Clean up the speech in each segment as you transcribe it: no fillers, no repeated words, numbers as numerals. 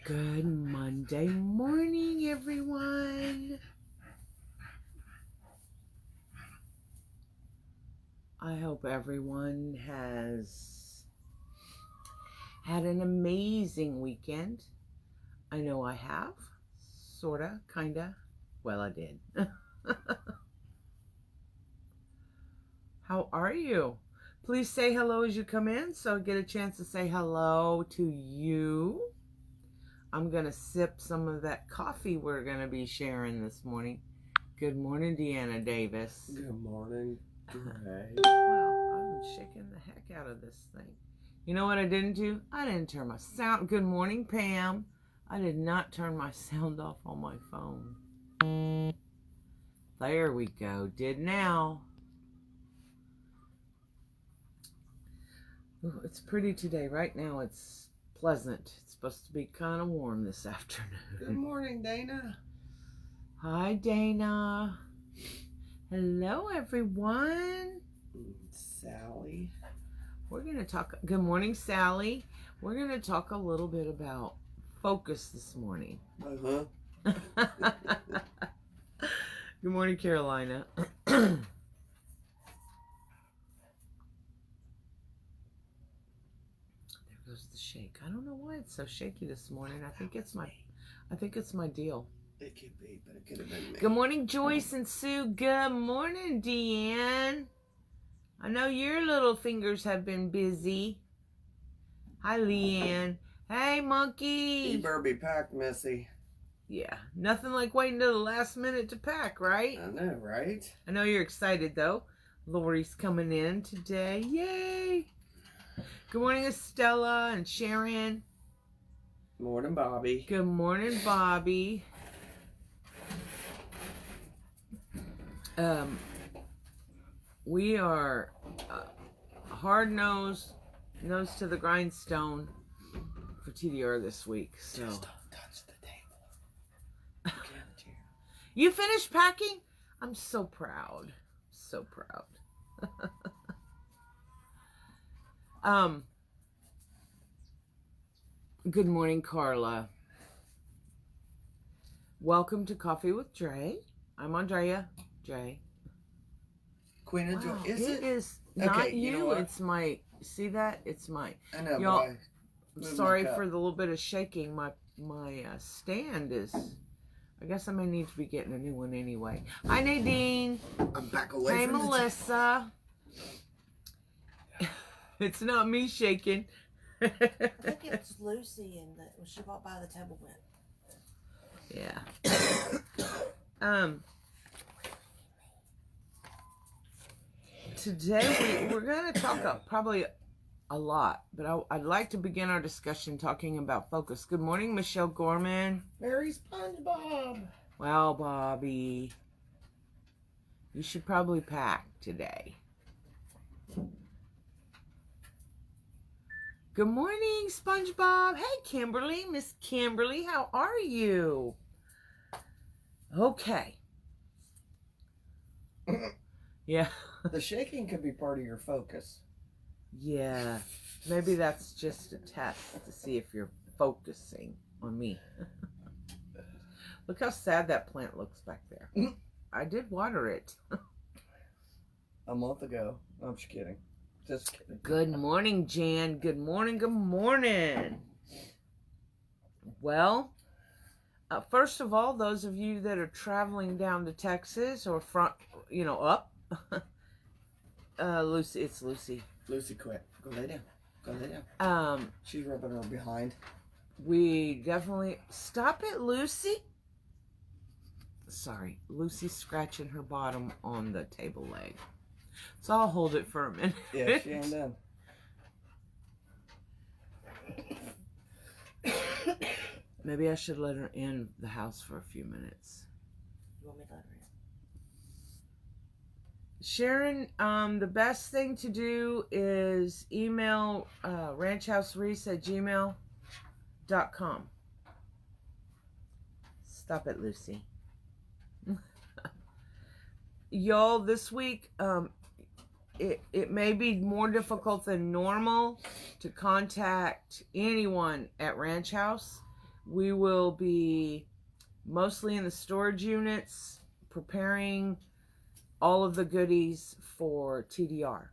Good Monday morning, everyone. I hope everyone has had an amazing weekend. I know I have. Sorta, kinda. Well, I did. How are you? Please say hello as you come in so I get a chance to say hello to you. I'm going to sip some of that coffee we're going to be sharing this morning. Good morning, Deanna Davis. Good morning, Drea. Well, I'm shaking the heck out of this thing. You know what I didn't do? I didn't turn my sound. Good morning, Pam. I did not turn my sound off on my phone. There we go. Did now. Ooh, it's pretty today. Right now it's pleasant. It's supposed to be kind of warm this afternoon. Good morning, Dana. Hi, Dana. Hello, everyone. Sally. We're going to talk. Good morning, Sally. We're going to talk a little bit about focus this morning. Uh-huh. Good morning, Carolina. Goes the shake. I don't know why it's so shaky this morning. I think it's my deal. It could be, but it could have been me. Good morning, Joyce and Sue. Good morning, Deanne. I know your little fingers have been busy. Hi, Leanne. Hey, Monkey. You better be packed, Missy. Yeah, nothing like waiting till the last minute to pack, right? I know, right? I know you're excited, though. Lori's coming in today. Yay! Good morning, Estella and Sharon. Morning, Bobby. Good morning, Bobby. We are hard nose to the grindstone for TDR this week. So Just don't touch the table. You finished packing? I'm so proud. So proud. Good morning, Carla. Welcome to Coffee with Dre. I'm Andrea. Dre. Queen of Joy. Is it? It is Okay, not you know you. what? It's my. See that? It's my. I know, Y'all, boy. I'm sorry for the little bit of shaking. My stand is. I guess I may need to be getting a new one anyway. Hi, Nadine. I'm back away Hey, from Melissa. It's not me shaking. I think it's Lucy and when she walked by the table went. Yeah. Today we're going to talk probably a lot, but I'd like to begin our discussion talking about focus. Good morning, Michelle Gorman. Mary SpongeBob. Well, Bobby, you should probably pack today. Good morning, SpongeBob. Hey, Kimberly. Miss Kimberly, how are you? Okay. Yeah. The shaking could be part of your focus. Yeah. Maybe that's just a test to see if you're focusing on me. Look how sad that plant looks back there. I did water it. A month ago. I'm just kidding. Just kidding. Good morning, Jan. Good morning. Good morning. Well, first of all, those of you that are traveling down to Texas or up. Lucy, it's Lucy. Lucy, quit. Go lay down. Go lay down. She's rubbing her behind. We definitely stop it, Lucy. Sorry, Lucy's scratching her bottom on the table leg. So I'll hold it for a minute. Yeah, she ain't done. Maybe I should let her in the house for a few minutes. You want me to let her in? Sharon, the best thing to do is email ranchhousereese@gmail.com. Stop it, Lucy. Y'all, this week, it may be more difficult than normal to contact anyone at Ranch House. We will be mostly in the storage units, preparing all of the goodies for TDR.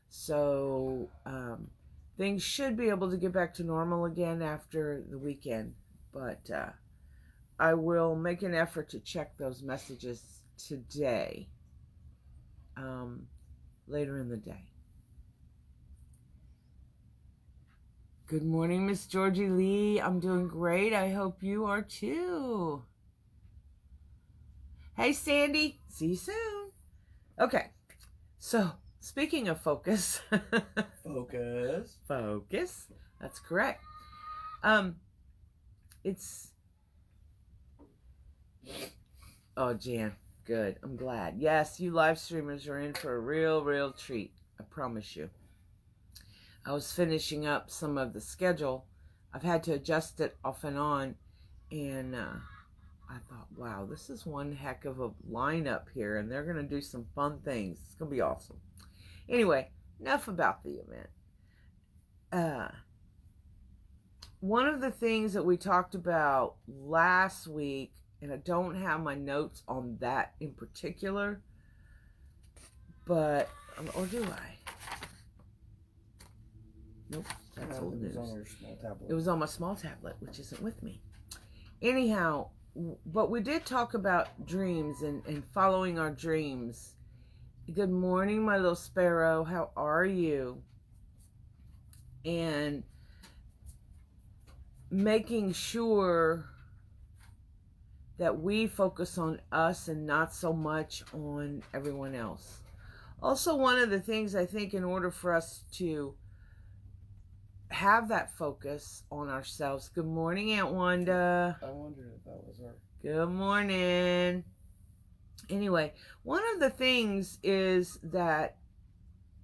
So things should be able to get back to normal again after the weekend. But I will make an effort to check those messages today, later in the day. Good morning, Miss Georgie Lee. I'm doing great. I hope you are too. Hey, Sandy. See you soon. Okay. So, speaking of focus. Focus. Focus. That's correct. It's... Oh, Jan. Good. I'm glad. Yes, you live streamers are in for a real treat. I promise you. I was finishing up some of the schedule. I've had to adjust it off and on. And I thought, wow, this is one heck of a lineup here. And they're going to do some fun things. It's going to be awesome. Anyway, enough about the event. One of the things that we talked about last week, and I don't have my notes on that in particular, but, or do I? Nope, that's old news. It was on your small tablet. It was on my small tablet, which isn't with me. Anyhow, but we did talk about dreams and following our dreams. Good morning, my little sparrow. How are you? And making sure that we focus on us and not so much on everyone else. Also, one of the things I think in order for us to have that focus on ourselves. Good morning, Aunt Wanda. I wondered if that was her. Good morning. Anyway, one of the things is that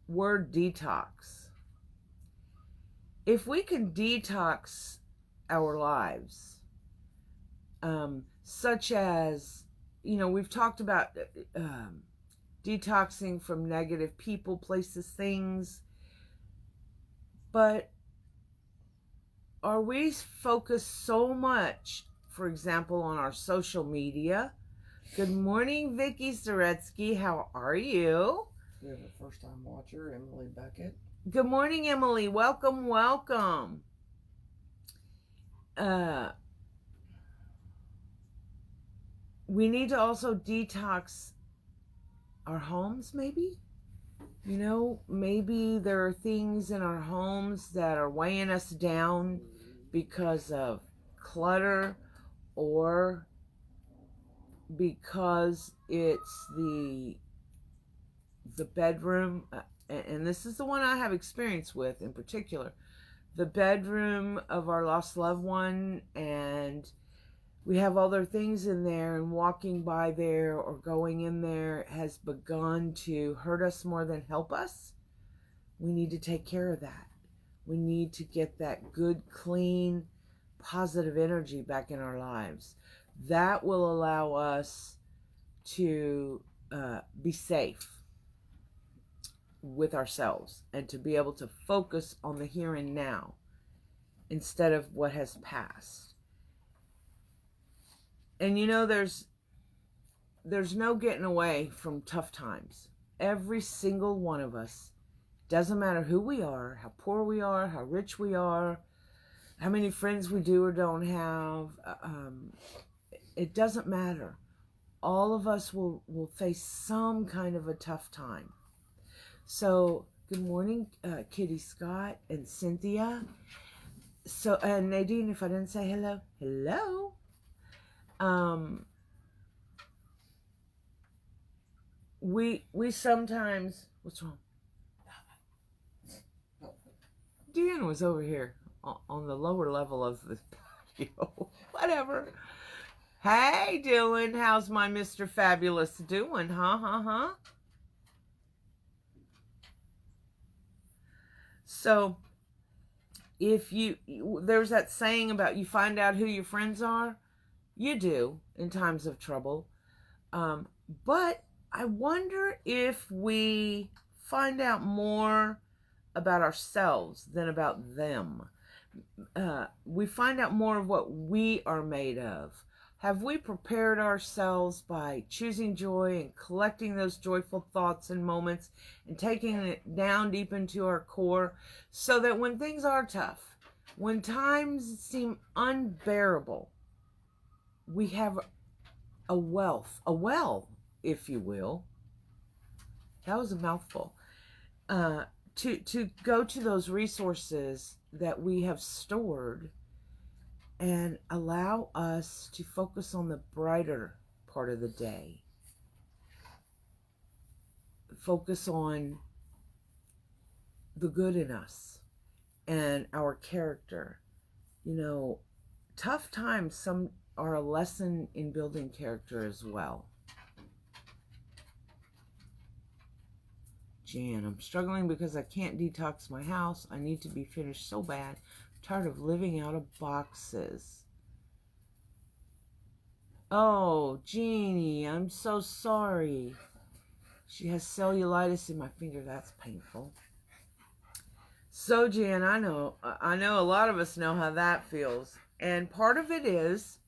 word detox. If we can detox our lives, such as, you know, we've talked about detoxing from negative people, places, things, but are we focused so much, for example, on our social media? Good morning, Vicky Zaretsky. How are you? We have a first-time watcher, Emily Beckett. Good morning, Emily. Welcome, welcome. We need to also detox our homes, maybe? You know, maybe there are things in our homes that are weighing us down because of clutter or because it's the bedroom, and this is the one I have experience with in particular, the bedroom of our lost loved one, and we have all their things in there, and walking by there or going in there has begun to hurt us more than help us. We need to take care of that. We need to get that good, clean, positive energy back in our lives. That will allow us to be safe with ourselves and to be able to focus on the here and now instead of what has passed. And you know, there's no getting away from tough times. Every single one of us, doesn't matter who we are, how poor we are, how rich we are, how many friends we do or don't have, it doesn't matter. All of us will face some kind of a tough time. So, good morning, Kitty Scott and Cynthia. So, and Nadine, if I didn't say hello, hello. We sometimes, what's wrong? Deanna was over here on the lower level of the patio. Whatever. Hey, Dylan, how's my Mr. Fabulous doing? Huh? So, if there's that saying about you find out who your friends are. You do in times of trouble. But I wonder if we find out more about ourselves than about them. we find out more of what we are made of. Have we prepared ourselves by choosing joy and collecting those joyful thoughts and moments and taking it down deep into our core so that when things are tough, when times seem unbearable, we have a well, if you will. That was a mouthful. To go to those resources that we have stored and allow us to focus on the brighter part of the day. Focus on the good in us and our character. You know, tough times some are a lesson in building character as well. Jan, I'm struggling because I can't detox my house. I need to be finished so bad. Tired of living out of boxes. Oh, Jeannie, I'm so sorry. She has cellulitis in my finger. That's painful. So, Jan, I know a lot of us know how that feels. And part of it is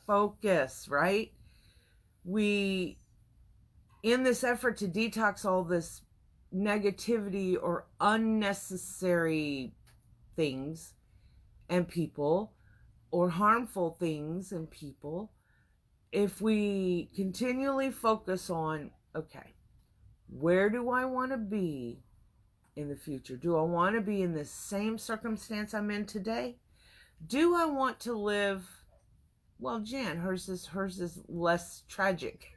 focus, right? We, in this effort to detox all this negativity or unnecessary things and people, or harmful things and people, if we continually focus on, okay, where do I want to be in the future? Do I want to be in the same circumstance I'm in today? Do I want to live, well, Jan, hers is less tragic.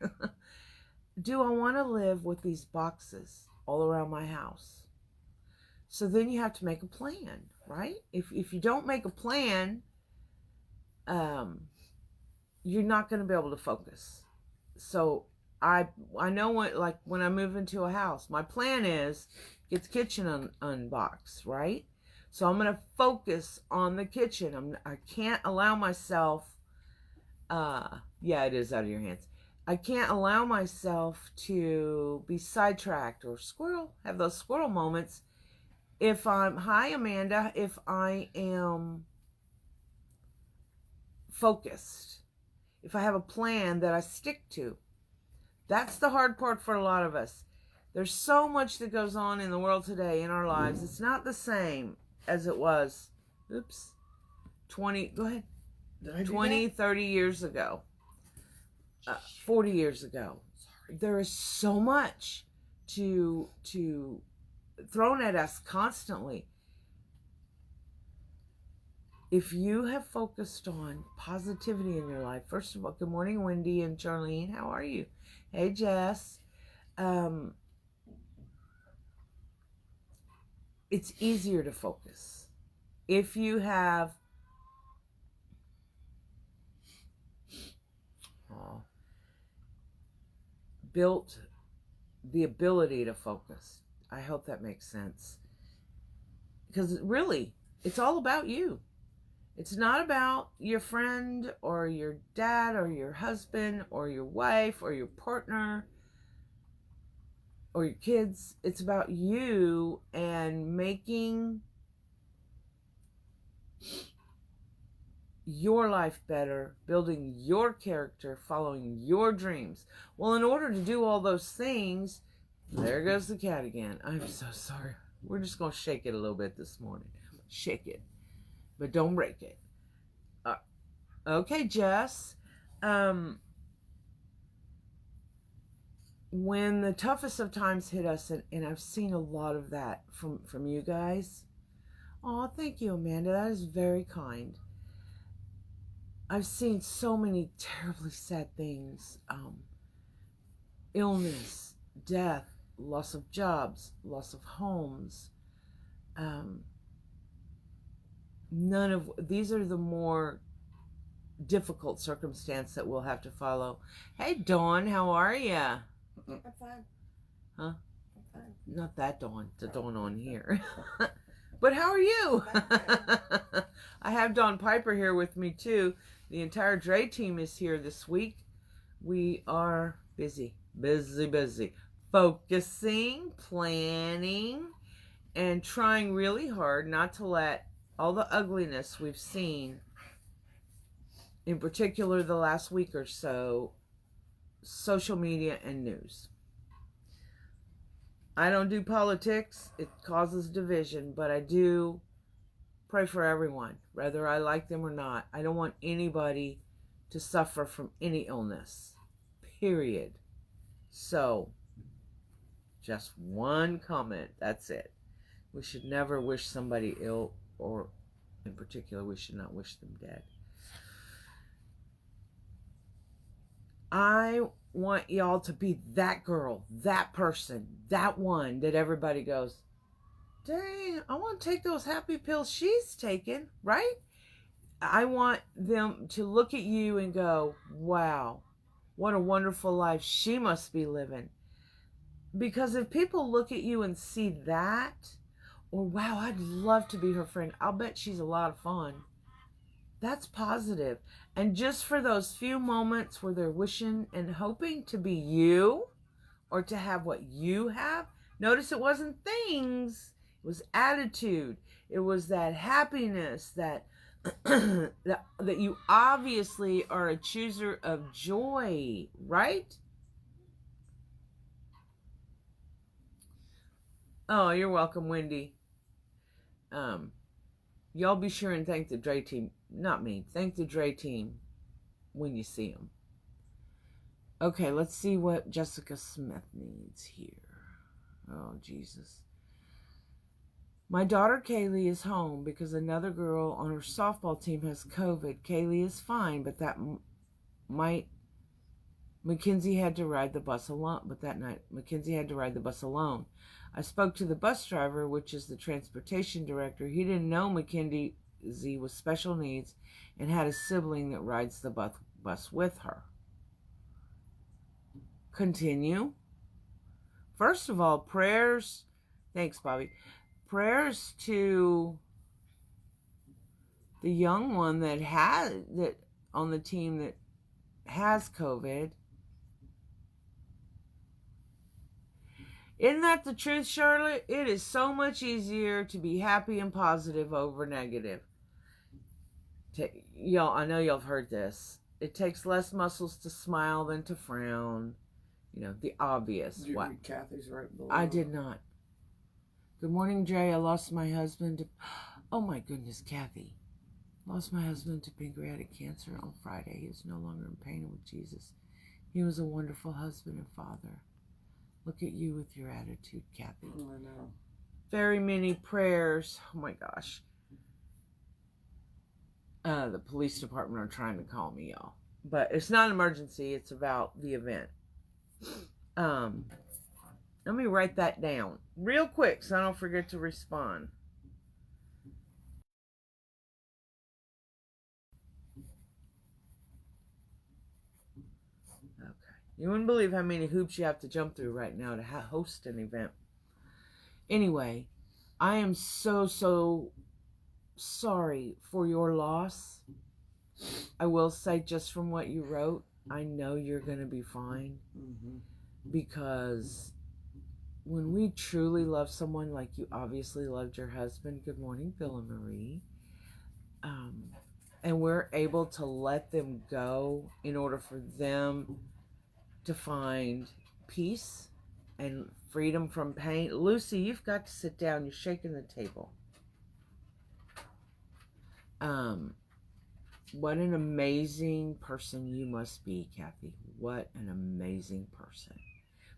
Do I want to live with these boxes all around my house? So then you have to make a plan, right? If you don't make a plan, you're not going to be able to focus. So I know when I move into a house, my plan is get the kitchen unboxed, right? So I'm going to focus on the kitchen. I can't allow myself, yeah, it is out of your hands. I can't allow myself to be sidetracked or have those squirrel moments if hi Amanda, if I am focused, if I have a plan that I stick to. That's the hard part for a lot of us. There's so much that goes on in the world today in our lives. It's not the same as it was, 20, go ahead, 20, 30 years ago, 40 years ago. There is so much to thrown at us constantly. If you have focused on positivity in your life, first of all, good morning, Wendy and Charlene. How are you? Hey, Jess. It's easier to focus if you have built the ability to focus. I hope that makes sense. Because really, it's all about you. It's not about your friend or your dad or your husband or your wife or your partner or your kids. It's about you and making your life better, building your character, following your dreams. Well, in order to do all those things, there goes the cat again. I'm so sorry. We're just going to shake it a little bit this morning. Shake it, but don't break it. Okay, Jess. When the toughest of times hit us, and I've seen a lot of that from you guys. Oh, thank you, Amanda. That is very kind. I've seen so many terribly sad things. Illness, death, loss of jobs, loss of homes. These are the more difficult circumstance that we'll have to follow. Hey, Dawn, how are you? I'm fine. Huh? I'm fine. Not that Dawn, the Dawn on here. But how are you? I have Dawn Piper here with me too. The entire Drea team is here this week. We are busy, focusing, planning, and trying really hard not to let all the ugliness we've seen, in particular the last week or so, social media and news. I don't do politics. It causes division, but I do pray for everyone, whether I like them or not. I don't want anybody to suffer from any illness, period. So, just one comment, that's it. We should never wish somebody ill, or in particular, we should not wish them dead. I want y'all to be that girl, that person, that one that everybody goes, dang, I want to take those happy pills she's taking, right? I want them to look at you and go, wow, what a wonderful life she must be living. Because if people look at you and see that, or wow, I'd love to be her friend, I'll bet she's a lot of fun. That's positive. And just for those few moments where they're wishing and hoping to be you or to have what you have, notice it wasn't things, it was attitude. It was that happiness, that that you obviously are a chooser of joy, right? Oh, you're welcome, Wendy. Y'all be sure and thank the Drea team. Not me. Thank the Drea team when you see them. Okay, let's see what Jessica Smith needs here. Oh, Jesus. My daughter Kaylee is home because another girl on her softball team has COVID. Kaylee is fine, but that Mackenzie had to ride the bus alone. But that night, Mackenzie had to ride the bus alone. I spoke to the bus driver, which is the transportation director. He didn't know Mackenzie was special needs and had a sibling that rides the bus with her. Continue. First of all, prayers. Thanks, Bobby. Prayers to the young one that on the team that has COVID. Isn't that the truth, Charlotte? It is so much easier to be happy and positive over negative. Y'all, I know y'all have heard this. It takes less muscles to smile than to frown. You know, the obvious. Did you read Kathy's right below? I did not. Good morning, Drea. I lost my husband to... Oh my goodness, Kathy. Lost my husband to pancreatic cancer on Friday. He is no longer in pain with Jesus. He was a wonderful husband and father. Look at you with your attitude, Kathy. I know. Very many prayers. Oh my gosh. The police department are trying to call me, y'all. But it's not an emergency. It's about the event. Let me write that down real quick so I don't forget to respond. Okay. You wouldn't believe how many hoops you have to jump through right now to host an event. Anyway, I am so sorry for your loss. I will say, just from what you wrote, I know you're going to be fine. Mm-hmm. Because when we truly love someone like you obviously loved your husband, good morning, Bill and Marie, and we're able to let them go in order for them to find peace and freedom from pain. Lucy, you've got to sit down. You're shaking the table. What an amazing person you must be, Kathy. What an amazing person.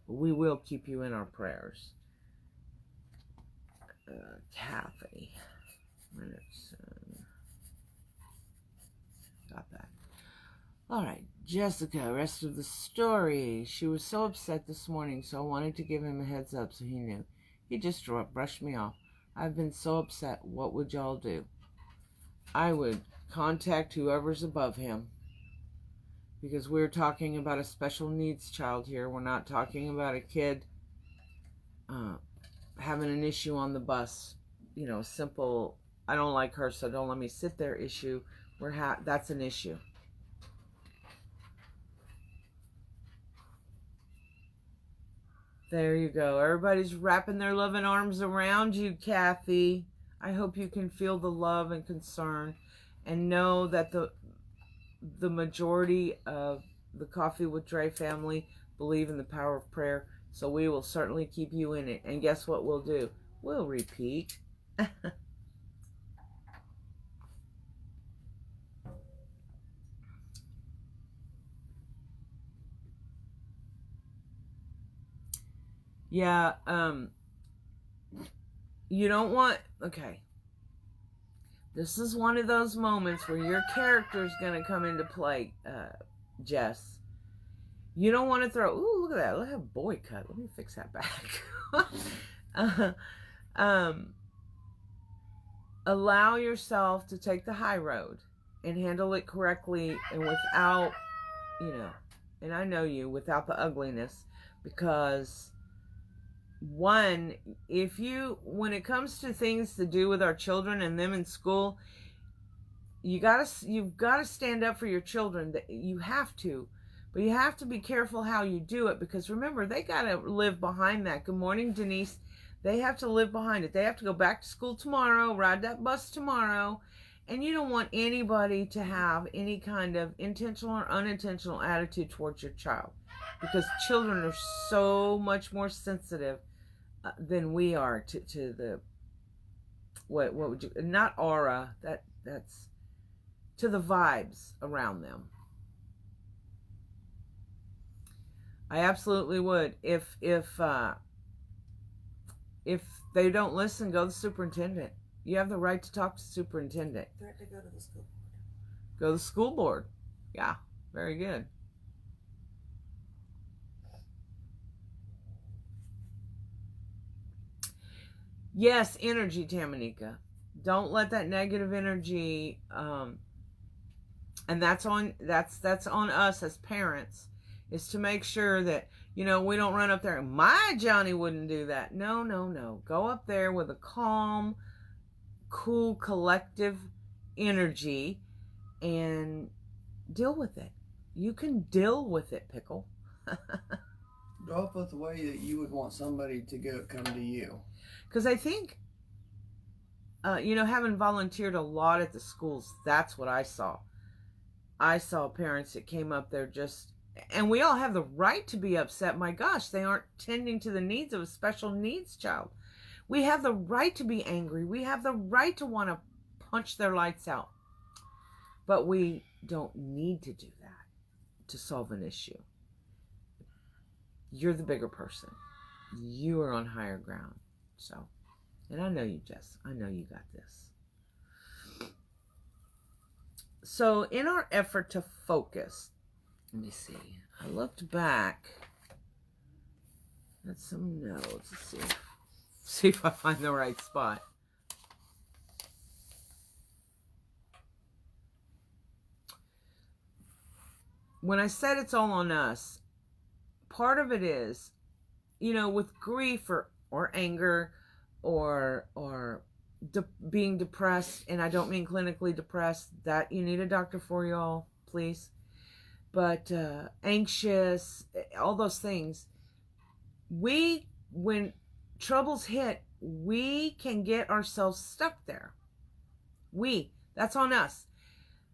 But we will keep you in our prayers. Kathy. Got that. All right, Jessica, rest of the story. She was so upset this morning, so I wanted to give him a heads up so he knew. He just brushed me off. I've been so upset. What would y'all do? I would contact whoever's above him, because we're talking about a special needs child here. We're not talking about a kid having an issue on the bus. You know, simple, I don't like her, so don't let me sit there issue. That's an issue. There you go. Everybody's wrapping their loving arms around you, Kathy. I hope you can feel the love and concern and know that the majority of the Coffee with Dre family believe in the power of prayer. So we will certainly keep you in it. And guess what we'll do? We'll repeat. Yeah, you don't want, okay. This is one of those moments where your character is going to come into play, Jess. You don't want to throw, ooh, look at that. Look at that boy cut. Let me fix that back. Allow yourself to take the high road and handle it correctly and without, you know, and I know you, without the ugliness, because one, when it comes to things to do with our children and them in school, you've got to stand up for your children. You have to, but you have to be careful how you do it, because remember, they got to live behind that. Good morning, Denise. They have to live behind it. They have to go back to school tomorrow, ride that bus tomorrow, and you don't want anybody to have any kind of intentional or unintentional attitude towards your child, because children are so much more sensitive than we are to the, what would you, not aura, that's to the vibes around them. I absolutely would. If they don't listen, go to the superintendent. You have the right to talk to the superintendent. Threat to go to the school board. Go to the school board. Yeah, very good. Yes, energy, Tamanika. Don't let that negative energy, and that's on us as parents, is to make sure that, we don't run up there and my Johnny wouldn't do that. No. Go up there with a calm, cool, collective energy and deal with it. You can deal with it, Pickle. Go up with the way that you would want somebody to come to you. Because I think, having volunteered a lot at the schools, that's what I saw. I saw parents that came up there and we all have the right to be upset. My gosh, they aren't tending to the needs of a special needs child. We have the right to be angry. We have the right to want to punch their lights out. But we don't need to do that to solve an issue. You're the bigger person. You are on higher ground. So, and I know you, Jess. I know you got this. So, in our effort to focus, let me see. I looked back at some notes. Let's see if I find the right spot. When I said it's all on us, part of it is, with grief or anger or being depressed, and I don't mean clinically depressed, that you need a doctor for, y'all, please. But anxious, all those things, when troubles hit, we can get ourselves stuck there. That's on us.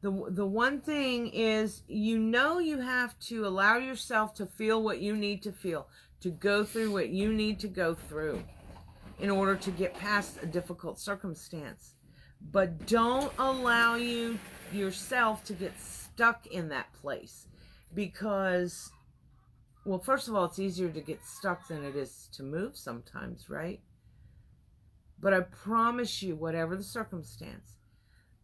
The one thing is, you have to allow yourself to feel what you need to feel, to go through what you need to go through in order to get past a difficult circumstance. But don't allow yourself to get stuck in that place, because, well, first of all, it's easier to get stuck than it is to move sometimes, right? But I promise you, whatever the circumstance,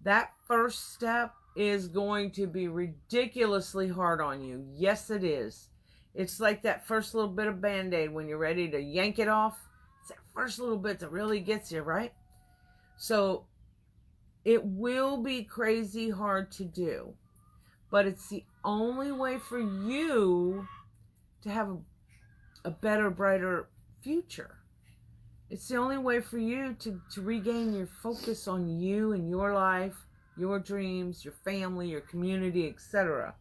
that first step is going to be ridiculously hard on you. Yes, it is. It's like that first little bit of Band-Aid when you're ready to yank it off. It's that first little bit that really gets you, right? So it will be crazy hard to do, but it's the only way for you to have a better, brighter future. It's the only way for you to regain your focus on you and your life, your dreams, your family, your community, etc.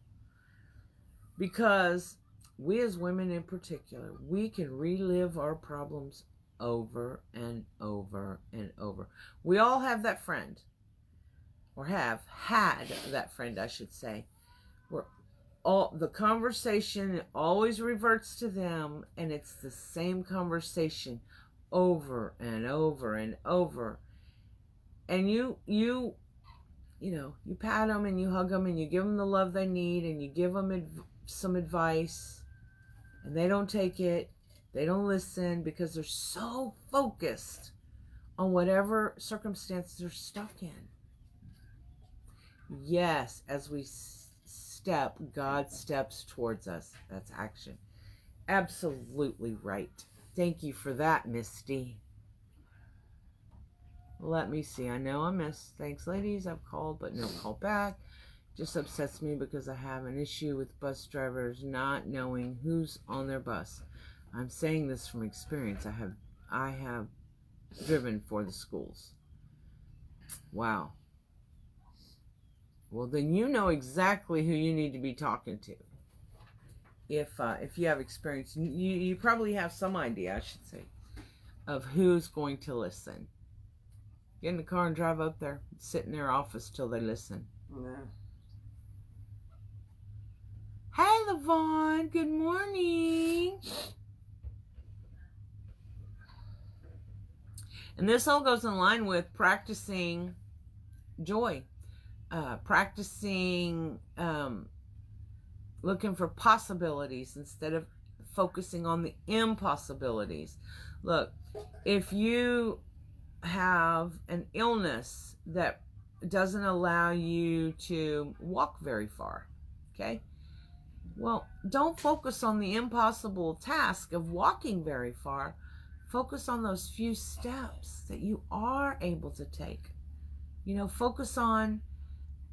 Because we as women in particular, we can relive our problems over and over and over. We all have that friend, or have had that friend, I should say, where all the conversation always reverts to them, and it's the same conversation over and over and over. And you pat them and you hug them and you give them the love they need and you give them some advice, and they don't take it. They don't listen because they're so focused on whatever circumstance they're stuck in. Yes, as we step, God steps towards us. That's action. Absolutely right. Thank you for that, Misty. Let me see. I know I missed. Thanks, ladies. I've called, but no call back. Just upsets me because I have an issue with bus drivers not knowing who's on their bus. I'm saying this from experience. I have driven for the schools. Wow. Well, then you know exactly who you need to be talking to. If you have experience, you probably have some idea, I should say, of who's going to listen. Get in the car and drive up there, sit in their office till they listen. Yeah. Hi, Lavon. Good morning. And this all goes in line with practicing joy, practicing looking for possibilities instead of focusing on the impossibilities. Look, if you have an illness that doesn't allow you to walk very far, okay? Well, don't focus on the impossible task of walking very far. Focus on those few steps that you are able to take. Focus on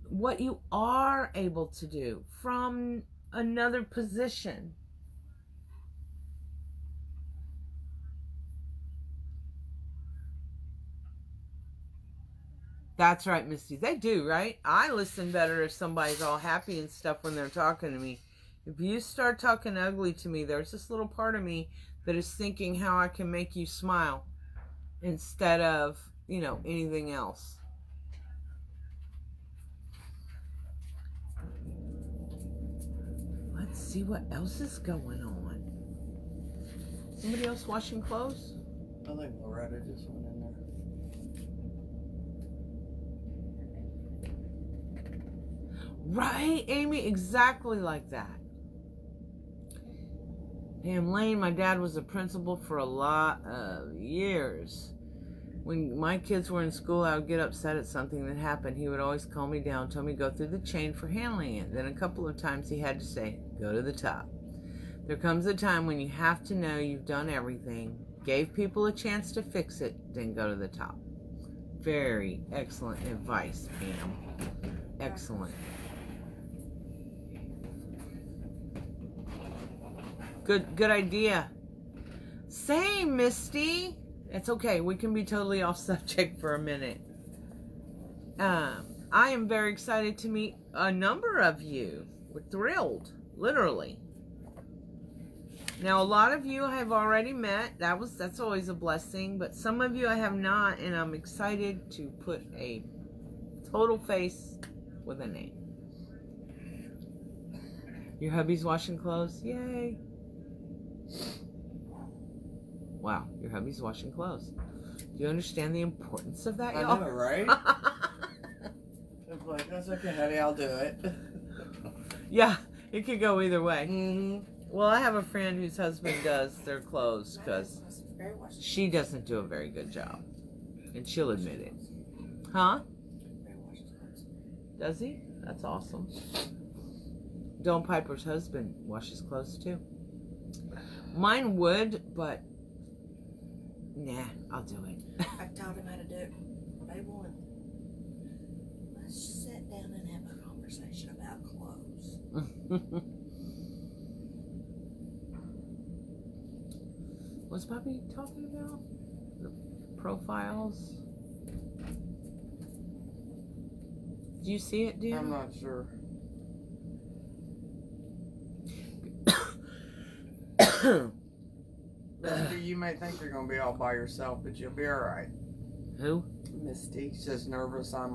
what you are able to do from another position. That's right, Misty. They do, right? I listen better if somebody's all happy and stuff when they're talking to me. If you start talking ugly to me, there's this little part of me that is thinking how I can make you smile instead of, anything else. Let's see what else is going on. Somebody else washing clothes? I think Loretta just went in there. Right, Amy? Exactly like that. Pam Lane, my dad was a principal for a lot of years. When my kids were in school, I would get upset at something that happened. He would always calm me down, tell me to go through the chain for handling it. Then a couple of times he had to say, go to the top. There comes a time when you have to know you've done everything, gave people a chance to fix it, then go to the top. Very excellent advice, Pam. Excellent. Good idea. Same, Misty. It's okay. We can be totally off subject for a minute. I am very excited to meet a number of you. We're thrilled, literally. Now, a lot of you I have already met. That's always a blessing. But some of you I have not, and I'm excited to put a total face with a name. Your hubby's washing clothes? Yay. Wow, your hubby's washing clothes. Do you understand the importance of that, y'all? I know, right? I'm like, that's okay, honey, I'll do it. Yeah, it could go either way. Mm-hmm. Well, I have a friend whose husband does their clothes because she doesn't do a very good job. And she'll admit it. Huh? Does he? That's awesome. Dawn Piper's husband washes clothes too. Mine would, but nah, I'll do it. I taught him how to do it. Day one. Let's sit down and have a conversation about clothes. What's Bobby talking about? The profiles? Do you see it, dear? I'm not sure. Misty, you may think you're gonna be all by yourself, but you'll be all right. Who? Misty says nervous. I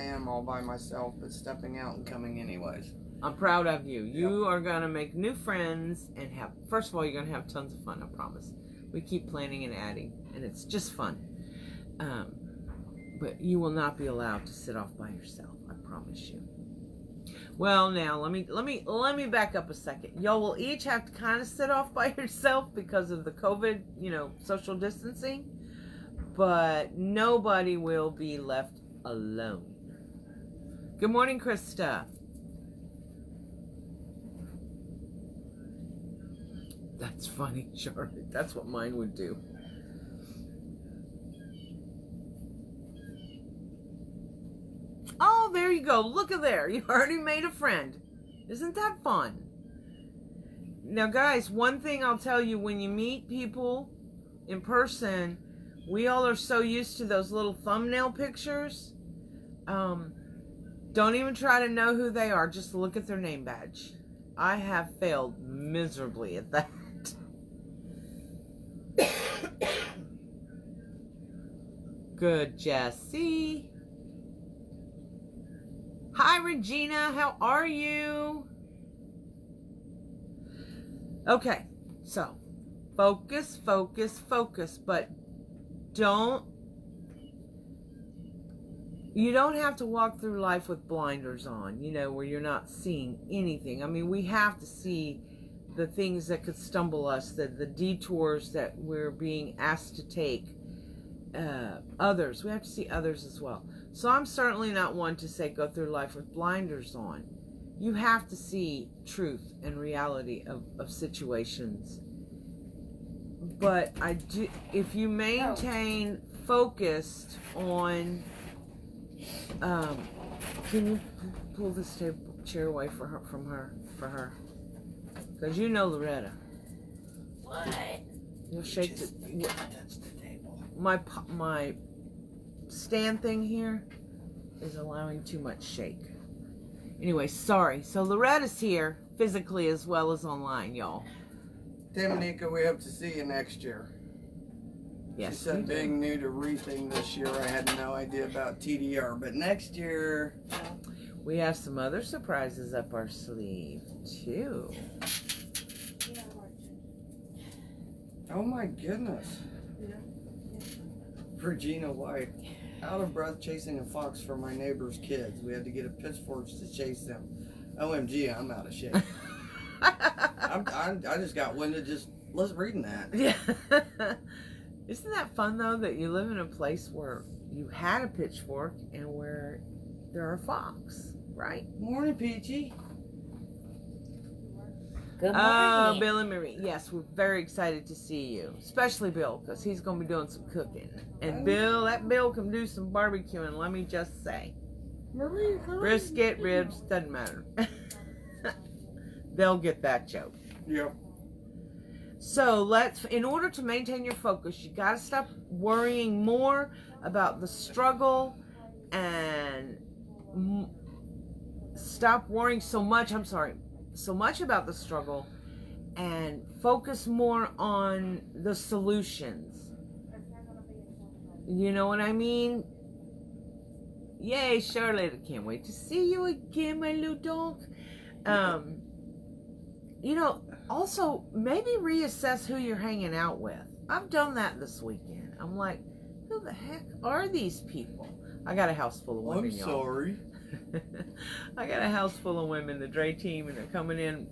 am all by myself, but stepping out and coming anyways. I'm proud of you. You are going to make new friends and first of all, you're going to have tons of fun, I promise. We keep planning and adding, and it's just fun. But you will not be allowed to sit off by yourself, I promise you. Well, now let me back up a second. Y'all will each have to kind of sit off by yourself because of the COVID, social distancing, but nobody will be left alone. Good morning, Krista. That's funny, Charlotte. That's what mine would do. Oh, there you go. Look at there. You already made a friend. Isn't that fun? Now, guys, one thing I'll tell you, when you meet people in person, we all are so used to those little thumbnail pictures. Don't even try to know who they are. Just look at their name badge. I have failed miserably at that. Good, Jessie. Hi, Regina. How are you? Okay, so focus, focus, focus, but you don't have to walk through life with blinders on, where you're not seeing anything. I mean, we have to see the things that could stumble us, the detours that we're being asked to take. Others, we have to see others as well. So I'm certainly not one to say go through life with blinders on. You have to see truth and reality of situations. But if you maintain focused on, can you pull this chair away from her? Because Loretta. What? You'll shake the table. My stand thing here is allowing too much shake. Anyway, sorry. So Loretta's here physically as well as online, y'all. Dominica, we hope to see you next year. Yes. She said being new to reefing this year, I had no idea about TDR, but next year we have some other surprises up our sleeve too. Oh my goodness. Regina White, out of breath chasing a fox for my neighbor's kids. We had to get a pitchfork to chase them. OMG, I'm out of shape. I just got winded just reading that. Yeah. Isn't that fun though, that you live in a place where you had a pitchfork and where there are fox, right? Morning, Peachy. Good morning. Oh, Bill and Marie. Yes, we're very excited to see you. Especially Bill, because he's going to be doing some cooking. And that Bill can do some barbecuing, let me just say. Marie. Brisket, ribs, doesn't matter. They'll get that joke. Yep. So in order to maintain your focus, you got to stop worrying more about the struggle and stop worrying so much about the struggle and focus more on the solutions. You know what I mean? Yay, Charlotte, I can't wait to see you again, my little dog. Also maybe reassess who you're hanging out with. I've done that this weekend. I'm like, who the heck are these people? I got a house full of women, I'm y'all. sorry. I got a house full of women, the Drea team, and they're coming in,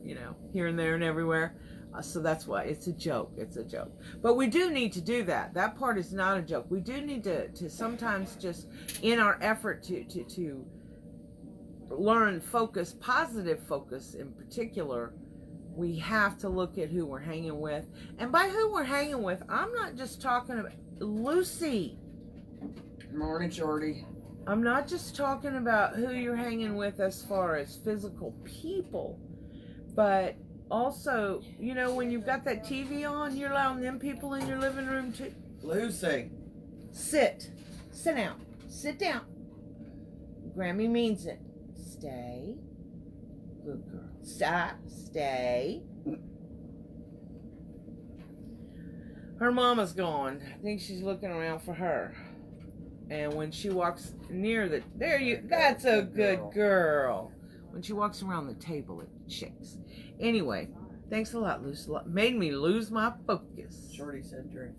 here and there and everywhere. So that's why it's a joke. It's a joke. But we do need to do that. That part is not a joke. We do need to sometimes just, in our effort to learn focus, positive focus in particular, we have to look at who we're hanging with. And by who we're hanging with, I'm not just talking about Lucy. Morning, Shorty. I'm not just talking about who you're hanging with as far as physical people, but also, when you've got that TV on, you're allowing them people in your living room to... Lucy. Sit down. Sit down. Grammy means it. Stay. Good girl. Stop. Stay. Her mama's gone. I think she's looking around for her. And when she walks near that's a good girl. When she walks around the table, it shakes. Anyway, thanks a lot, Luce. Made me lose my focus. Shorty said drink.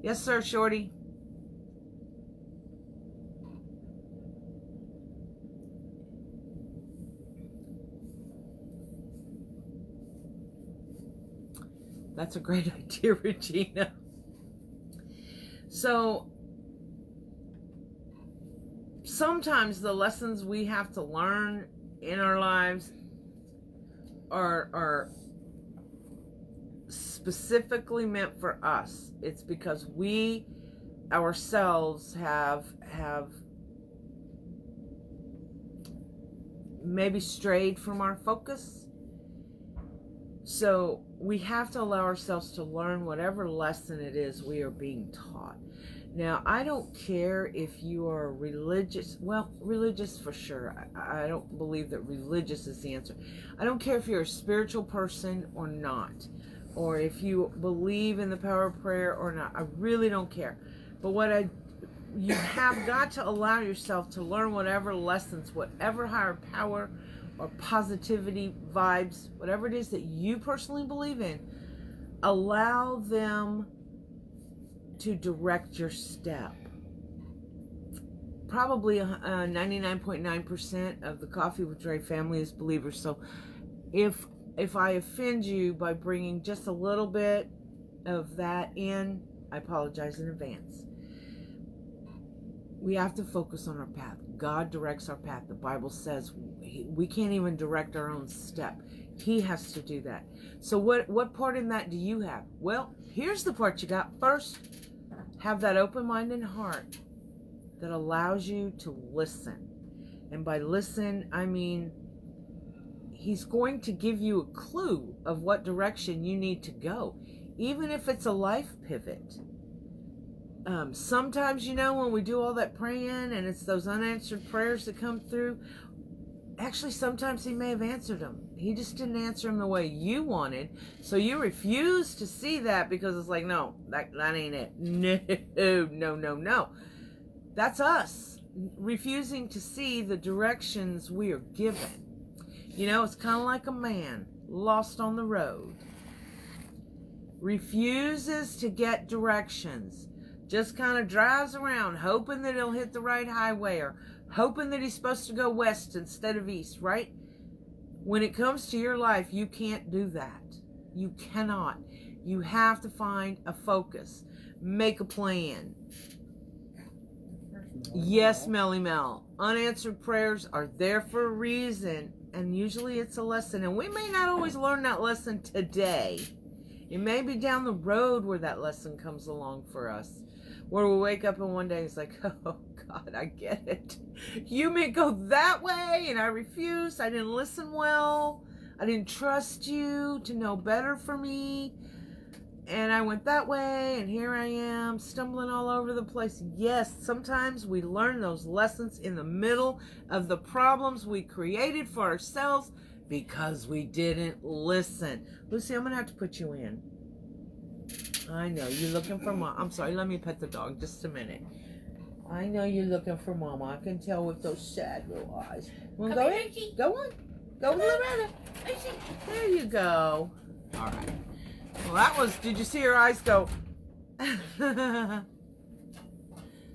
Yes, sir, Shorty. That's a great idea, Regina. So, sometimes the lessons we have to learn in our lives are specifically meant for us. It's because we ourselves have maybe strayed from our focus. So we have to allow ourselves to learn whatever lesson it is we are being taught. Now, I don't care if you are religious. Well, religious for sure. I don't believe that religious is the answer. I don't care if you're a spiritual person or not, or if you believe in the power of prayer or not. I really don't care. But you have got to allow yourself to learn whatever lessons, whatever higher power or positivity vibes, whatever it is that you personally believe in, allow them to direct your step. Probably 99.9% of the Coffee with Drea family is believers. So if I offend you by bringing just a little bit of that in, I apologize in advance. We have to focus on our path. God directs our path. The Bible says we can't even direct our own step. He has to do that. So what part in that do you have? Well, here's the part you got. First, have that open mind and heart that allows you to listen. And by listen, I mean He's going to give you a clue of what direction you need to go, even if it's a life pivot. Sometimes, when we do all that praying and it's those unanswered prayers that come through, actually sometimes He may have answered them. He just didn't answer them the way you wanted. So you refuse to see that because it's like, no, that ain't it. No. That's us refusing to see the directions we are given. It's kind of like a man lost on the road. Refuses to get directions. Just kind of drives around hoping that he'll hit the right highway or hoping that he's supposed to go west instead of east, right? When it comes to your life, you can't do that. You cannot. You have to find a focus. Make a plan. Yes, Melly Mel. Unanswered prayers are there for a reason, and usually it's a lesson. And we may not always learn that lesson today. It may be down the road where that lesson comes along for us. Where we wake up and one day it's like, oh God, I get it. You may go that way and I refuse. I didn't listen well. I didn't trust you to know better for me. And I went that way and here I am stumbling all over the place. Yes, sometimes we learn those lessons in the middle of the problems we created for ourselves because we didn't listen. Lucy, I'm going to have to put you in. I know, you're looking for Mom. I'm sorry, let me pet the dog just a minute. I know you're looking for Mama. I can tell with those sad little eyes. Well, go ahead. Go on. Go, Loretta. There you go. All right. Well, did you see her eyes go?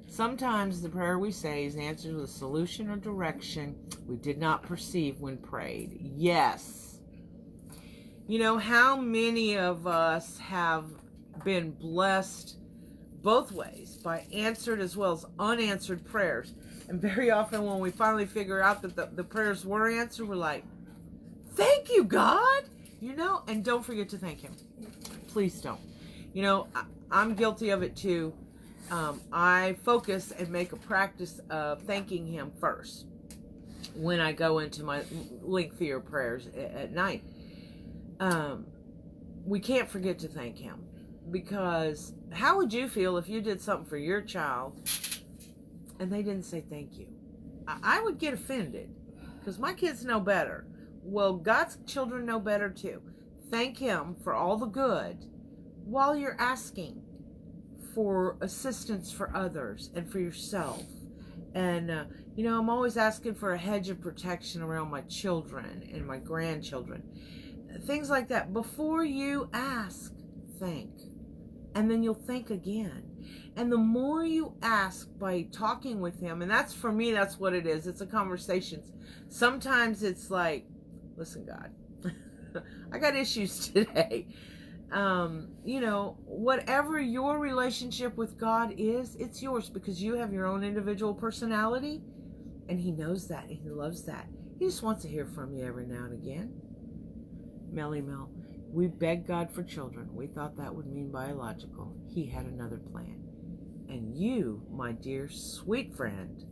Sometimes the prayer we say is answered with a solution or direction we did not perceive when prayed. Yes. How many of us have been blessed both ways by answered as well as unanswered prayers? And very often when we finally figure out that the prayers were answered, we're like, thank you, God. And don't forget to thank Him. Please don't. I'm guilty of it too. I focus and make a practice of thanking Him first when I go into my lengthier prayers at night. We can't forget to thank Him, because how would you feel if you did something for your child and they didn't say thank you? I would get offended because my kids know better. Well, God's children know better too. Thank Him for all the good while you're asking. for assistance for others and for yourself. And, I'm always asking for a hedge of protection around my children and my grandchildren. Things like that. Before you ask, think. And then you'll think again. And the more you ask by talking with him, and that's, for me, that's what it is. It's a conversation. Sometimes it's like, listen, God, I got issues today. Whatever your relationship with God is, it's yours, because you have your own individual personality, and he knows that, and he loves that. He just wants to hear from you every now and again. Melly Mel, we begged God for children. We thought that would mean biological. He had another plan. And you, my dear sweet friend,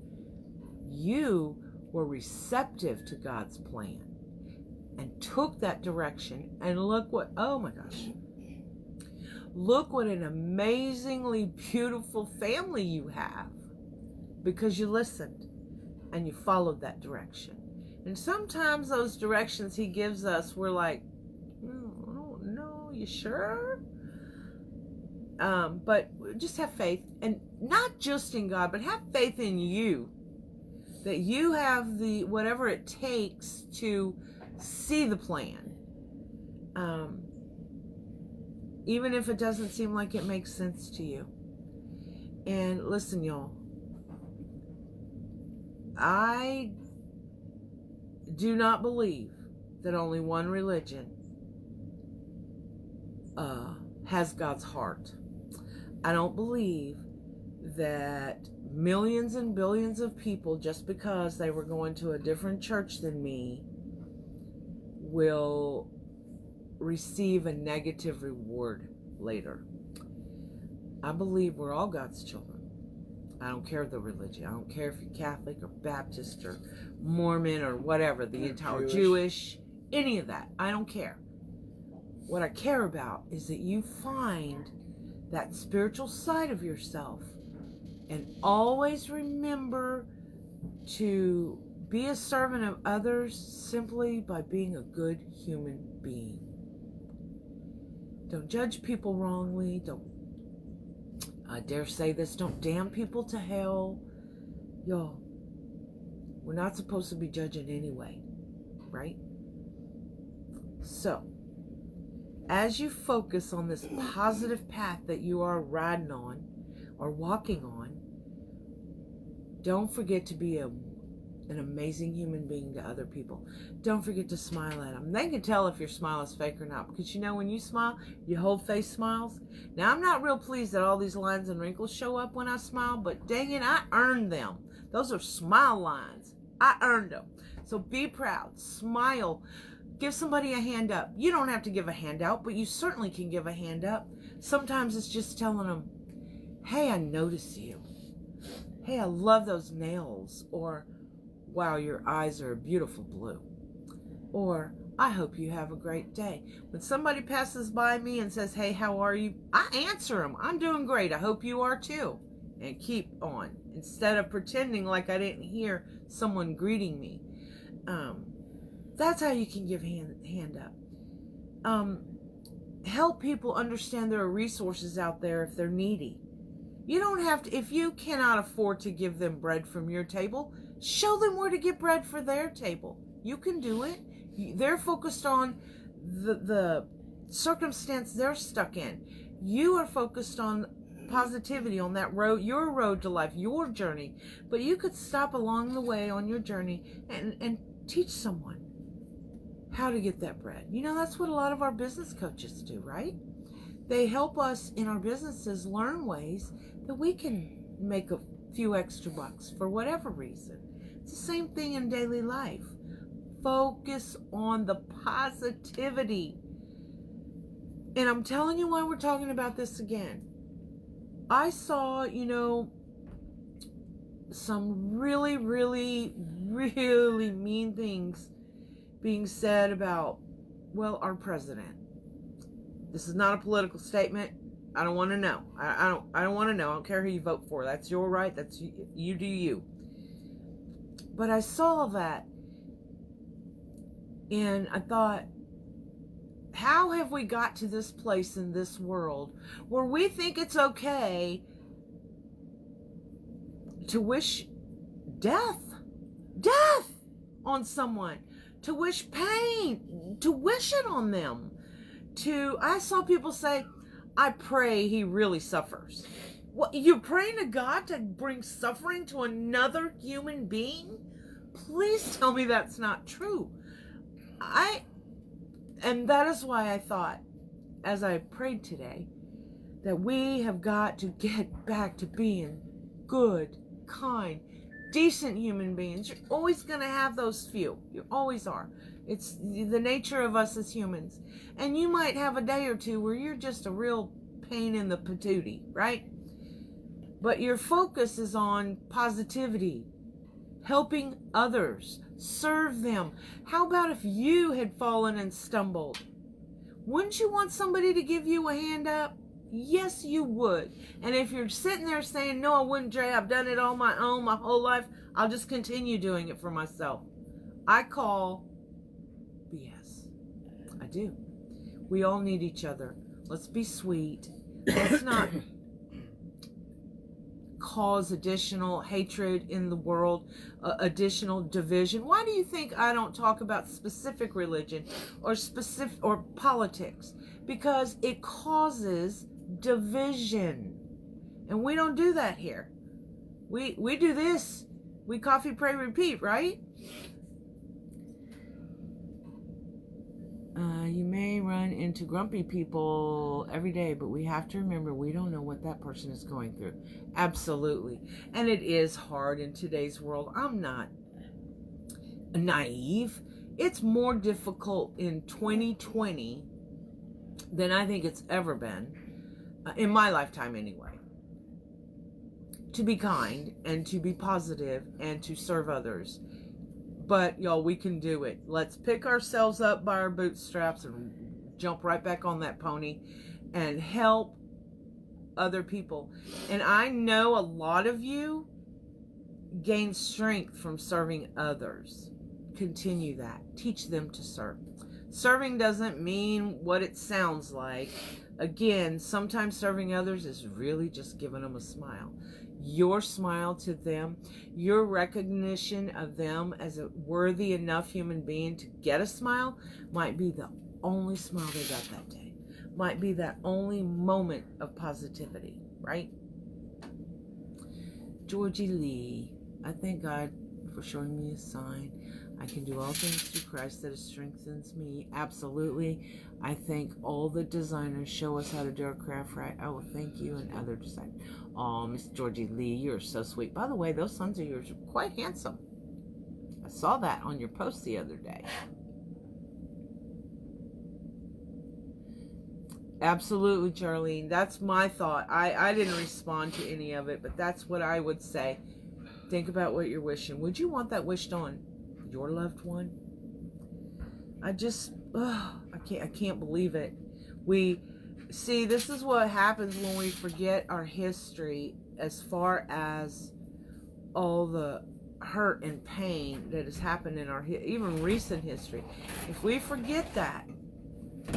you were receptive to God's plan and took that direction. And look what, oh my gosh, look what an amazingly beautiful family you have, because you listened and you followed that direction. And sometimes those directions he gives us, we're like, I don't know, you sure? But just have faith, and not just in God, but have faith in you, that you have the whatever it takes to see the plan, even if it doesn't seem like it makes sense to you. And listen, y'all, I do not believe that only one religion has God's heart. I don't believe that millions and billions of people, just because they were going to a different church than me, will receive a negative reward later. I believe we're all God's children. I don't care the religion. I don't care if you're Catholic or Baptist or Mormon or whatever, the entire Jewish, any of that. I don't care. What I care about is that you find that spiritual side of yourself, and always remember to be a servant of others simply by being a good human being. Don't judge people wrongly. Don't, I dare say this, don't damn people to hell. Y'all, we're not supposed to be judging anyway, right? So, as you focus on this positive path that you are riding on or walking on, don't forget to be an amazing human being to other people. Don't forget to smile at them. They can tell if your smile is fake or not, because when you smile, your whole face smiles. Now, I'm not real pleased that all these lines and wrinkles show up when I smile, but dang it, I earned them. Those are smile lines. I earned them. So be proud. Smile. Give somebody a hand up. You don't have to give a hand out, but you certainly can give a hand up. Sometimes it's just telling them, hey, I notice you. Hey, I love those nails. Or, wow, your eyes are a beautiful blue. Or, I hope you have a great day. When somebody passes by me and says, hey, how are you? I answer them, I'm doing great. I hope you are too. And keep on. Instead of pretending like I didn't hear someone greeting me. That's how you can give hand up. Help people understand there are resources out there if they're needy. You don't have to, if you cannot afford to give them bread from your table, show them where to get bread for their table. You can do it. They're focused on the circumstance they're stuck in. You are focused on positivity, on that road, your road to life, your journey. But you could stop along the way on your journey and teach someone how to get that bread. That's what a lot of our business coaches do, right? They help us in our businesses learn ways that we can make a few extra bucks for whatever reason. It's the same thing in daily life. Focus on the positivity. And I'm telling you why we're talking about this again. I saw, some really, really, really mean things being said about, our president. This is not a political statement. I don't want to know. I don't want to know. I don't care who you vote for. That's your right. That's you do you. But I saw that, and I thought, How have we got to this place in this world where we think it's okay to wish death on someone, to wish pain, to wish it on them? I saw people say, I pray he really suffers. What, you're praying to God to bring suffering to another human being? Please tell me that's not true. And that is why I thought, as I prayed today, that we have got to get back to being good, kind, decent human beings. You're always going to have those few. You always are. It's the nature of us as humans. And you might have a day or two where you're just a real pain in the patootie, right? But your focus is on positivity, helping others, serve them. How about if you had fallen and stumbled? Wouldn't you want somebody to give you a hand up? Yes, you would. And if you're sitting there saying, no, I wouldn't, Drea, I've done it on my own my whole life, I'll just continue doing it for myself. I call BS. I do. We all need each other. Let's be sweet. Let's not cause additional hatred in the world, additional division. Why do you think I don't talk about specific religion or politics? Because it causes division. And we don't do that here. We do this. We coffee, pray, repeat, right? You may run into grumpy people every day, but we have to remember we don't know what that person is going through. Absolutely. And it is hard in today's world. I'm not naive. It's more difficult in 2020 than I think it's ever been, in my lifetime anyway, to be kind and to be positive and to serve others. But, y'all, we can do it. Let's pick ourselves up by our bootstraps and jump right back on that pony and help other people. And I know a lot of you gain strength from serving others. Continue that. Teach them to serve. Serving doesn't mean what it sounds like. Again, sometimes serving others is really just giving them a smile. Your smile to them, your recognition of them as a worthy enough human being to get a smile might be the only smile they got that day. Might be that only moment of positivity, right? Georgie Lee, I thank God for showing me a sign. I can do all things through Christ that strengthens me. Absolutely. I think all the designers show us how to do our craft right. I will thank you and other designers. Oh, Miss Georgie Lee, you're so sweet. By the way, those sons of yours are quite handsome. I saw that on your post the other day. Absolutely, Charlene. That's my thought. I didn't respond to any of it, but that's what I would say. Think about what you're wishing. Would you want that wished on your loved one? I can't believe it. See, this is what happens when we forget our history as far as all the hurt and pain that has happened in our even recent history. If we forget that,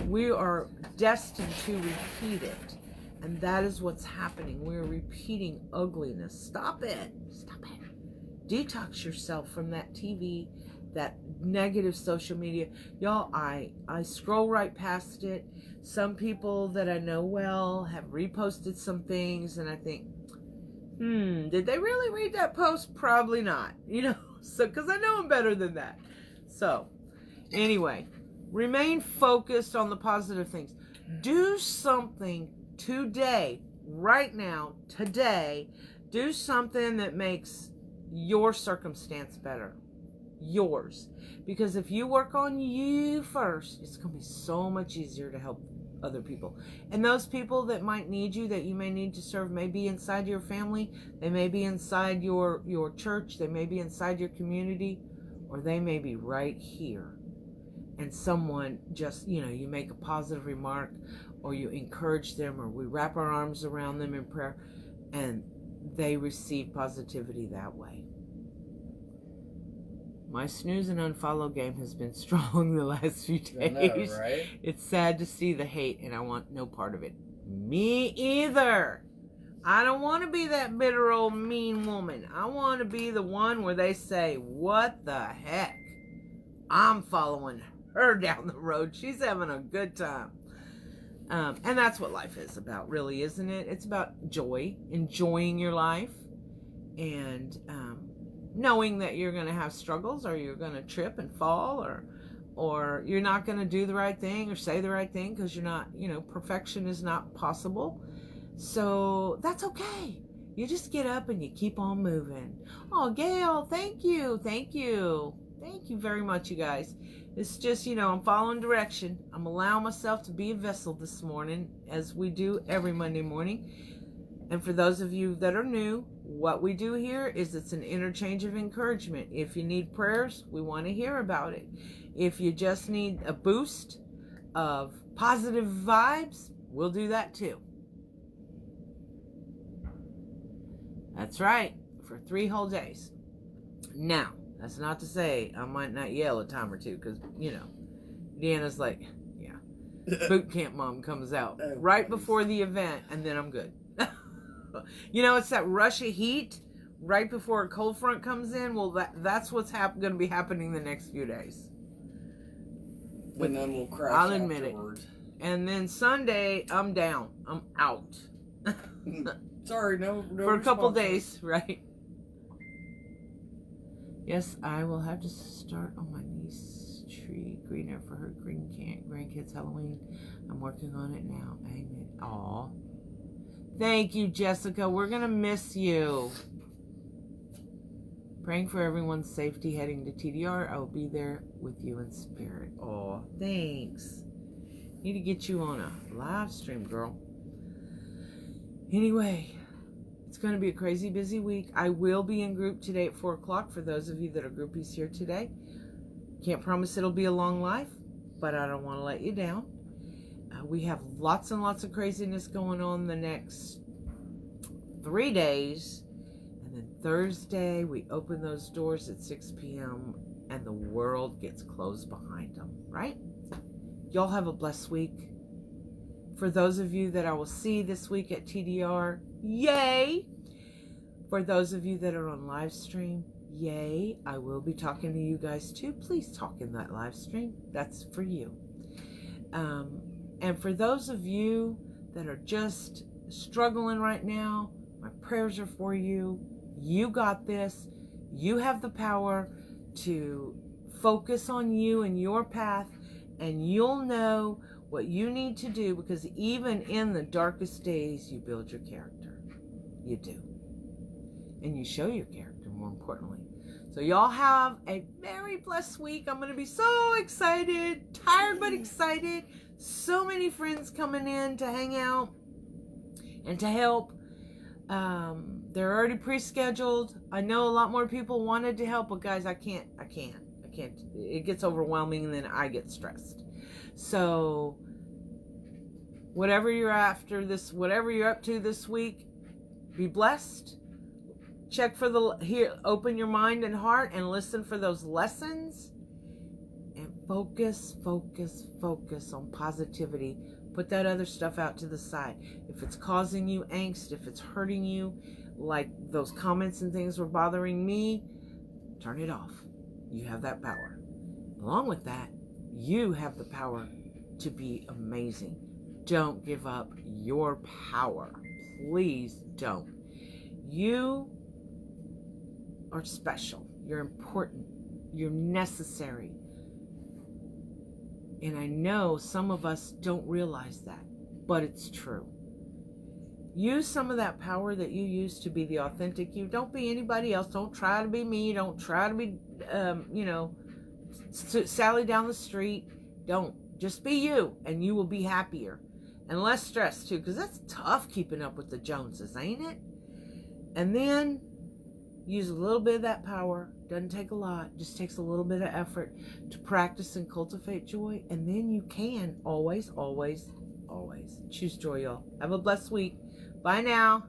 we are destined to repeat it. And that is what's happening. We're repeating ugliness. Stop it. Stop it. Detox yourself from that TV, that negative social media. Y'all, I scroll right past it. Some people that I know well have reposted some things, and I think, did they really read that post? Probably not. So because I know them better than that. So, anyway, remain focused on the positive things. Do something today, right now, today. Do something that makes your circumstance better. Yours. Because if you work on you first, it's going to be so much easier to help other people. And those people that might need you, that you may need to serve, may be inside your family, they may be inside your church, they may be inside your community, or they may be right here. And someone just, you make a positive remark, or you encourage them, or we wrap our arms around them in prayer, and they receive positivity that way. My snooze and unfollow game has been strong the last few days. I know, right? It's sad to see the hate, and I want no part of it. Me either. I don't want to be that bitter old mean woman. I want to be the one where they say, what the heck? I'm following her down the road. She's having a good time. And that's what life is about, really, isn't it? It's about joy, enjoying your life, and knowing that you're going to have struggles, or you're going to trip and fall, or you're not going to do the right thing or say the right thing because you're not, perfection is not possible. So that's okay. You just get up and you keep on moving. Oh, Gail, thank you. Thank you. Thank you very much, you guys. It's just, I'm following direction. I'm allowing myself to be a vessel this morning, as we do every Monday morning. And for those of you that are new, what we do here is it's an interchange of encouragement. If you need prayers, we want to hear about it. If you just need a boost of positive vibes, we'll do that too. That's right, for 3 whole days. Now, that's not to say I might not yell a time or two, because, Deanna's like, yeah, boot camp mom comes out right before the event, and then I'm good. It's that rush of heat right before a cold front comes in. Well, that's what's going to be happening the next few days. And then we'll crash I'll admit afterwards. it. And then Sunday, I'm down. I'm out. Sorry, no For a couple responses. days, right? Yes, I will have to start on my niece's tree greener for her grandkids Halloween. I'm working on it now. Amen. Aw. Thank you, Jessica. We're going to miss you. Praying for everyone's safety heading to TDR. I will be there with you in spirit. Aw, thanks. Need to get you on a live stream, girl. Anyway, it's going to be a crazy busy week. I will be in group today at 4 o'clock for those of you that are groupies here today. Can't promise it'll be a long life, but I don't want to let you down. We have lots and lots of craziness going on the next 3 days. And then Thursday, we open those doors at 6 p.m. and the world gets closed behind them, right? Y'all have a blessed week. For those of you that I will see this week at TDR, yay! For those of you that are on live stream, yay! I will be talking to you guys too. Please talk in that live stream. That's for you. And for those of you that are just struggling right now, my prayers are for you. You got this. You have the power to focus on you and your path, and you'll know what you need to do, because even in the darkest days, you build your character. You do. And you show your character, more importantly. So y'all have a very blessed week. I'm going to be so excited, tired but excited. So many friends coming in to hang out and to help. They're already pre-scheduled. I know a lot more people wanted to help, but guys, I can't. It gets overwhelming, and then I get stressed. So whatever you're after this, whatever you're up to this week, be blessed. Check for open your mind and heart and listen for those lessons, and focus on positivity. Put that other stuff out to the side. If it's causing you angst, if it's hurting you, like those comments and things were bothering me, turn it off. You have that power. Along with that, you have the power to be amazing. Don't give up your power. Please don't. You are special. You're important. You're necessary. And I know some of us don't realize that, but it's true. Use some of that power that you use to be the authentic you. Don't be anybody else. Don't try to be me. Don't try to be, Sally down the street. Don't. Just be you, and you will be happier and less stressed too, because that's tough keeping up with the Joneses, ain't it? And then use a little bit of that power. Doesn't take a lot. Just takes a little bit of effort to practice and cultivate joy. And then you can always choose joy, y'all. Have a blessed week. Bye now.